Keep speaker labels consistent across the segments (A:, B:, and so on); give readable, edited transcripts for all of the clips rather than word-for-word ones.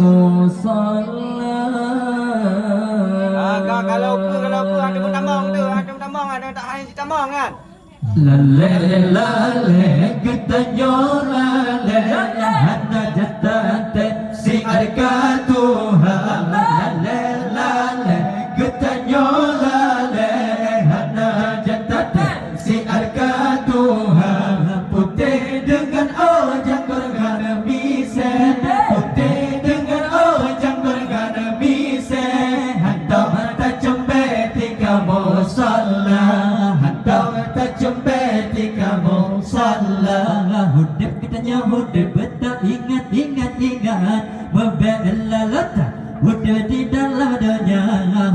A: musalla.
B: Kalau aku ada pun tamang tu, ada tamang ada tak hanya si tamang kan.
A: Lale lale getanyo lale hana jatate si arkatuha. Lale lale getanyo lale hana jatate si arkatuha. Putih dengan ojang bergana mise, putih dengan ojang bergana mise. Hantam tak cembe tiga musalla, hantam tak cembe tiga musalla. Hudip kitanya hudip betul, ingat ingat ingat membela letak hudip di dalam dunia.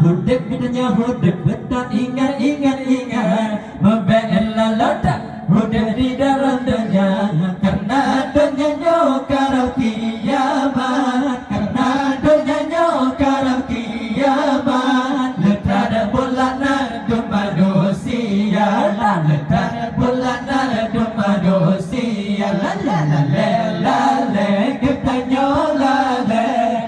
A: Hudip kitanya hudip betul, ingat ingat ingat membela letak hudip di dalam dunia. Karena dunia nyokarau kiamat, karena dunia nyokarau kiamat. Letak bulan nadu manusia, letak bulan nadu manusia. Lale lale getanyo lale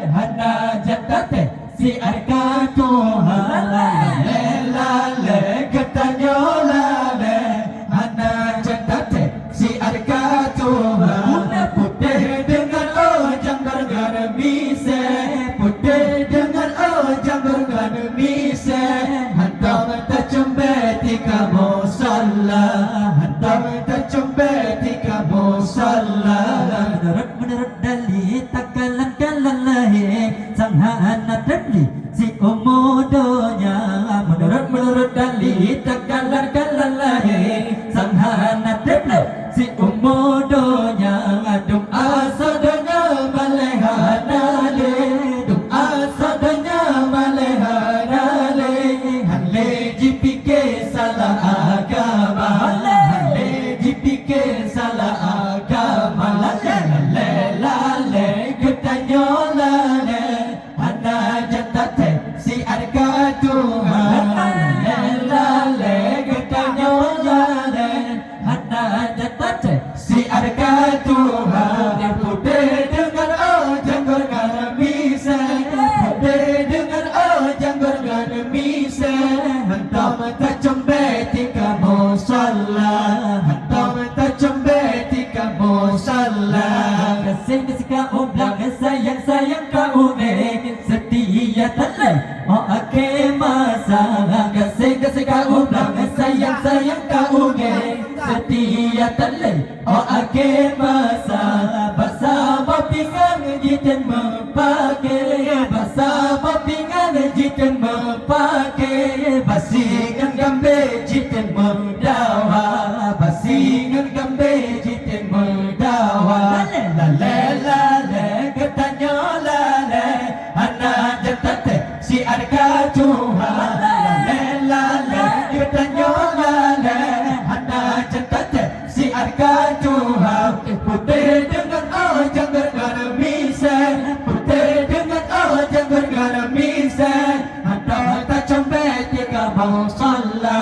A: hana jatate si arkatuha. Lale lale getanyo lale hana jatate si arkatuha. Putih dengan ojang bergana mise, putih dengan ojang bergana mise. Hantam tak cembe tiga musalla, hantam tak cembe tiga musalla. Menurut dalih takalan kalan lahir sang hana dalih si umudonya. Menurut dalih takalan kalan lahir sang hana dalih si umudonya. Dum asadanya malehana le, dum asadanya malehana le. Hale JPK salah agama, hale JPK salah agama. Lale lale getanyo lale hana jatate si arkatuha. Lale lale getanyo lale hana jatate si arkatuha. Putih dengan ojang bergana mise, putih dengan ojang bergana mise. Hantam tak cembe tiga musalla, hantam tak cembe tiga musalla. Kasih kau bilang sayang sayang kau setia talai oh ake masa. Kasih kau bilang sayang sayang kau setia talai oh ake masa. Bersama pinggan jitan mempake, bersama pinggan jitan mempake. Basingan gambe jitan mendawa, basingan gambe jitan mendawa. Lale lale getanyo lale hana jatate si arkatuha. Lale lale getanyo lale hana jatate si arkatuha. Putih dengan ojang bergana mise, putih dengan ojang bergana mise. Hantam tak cembe tiga musalla,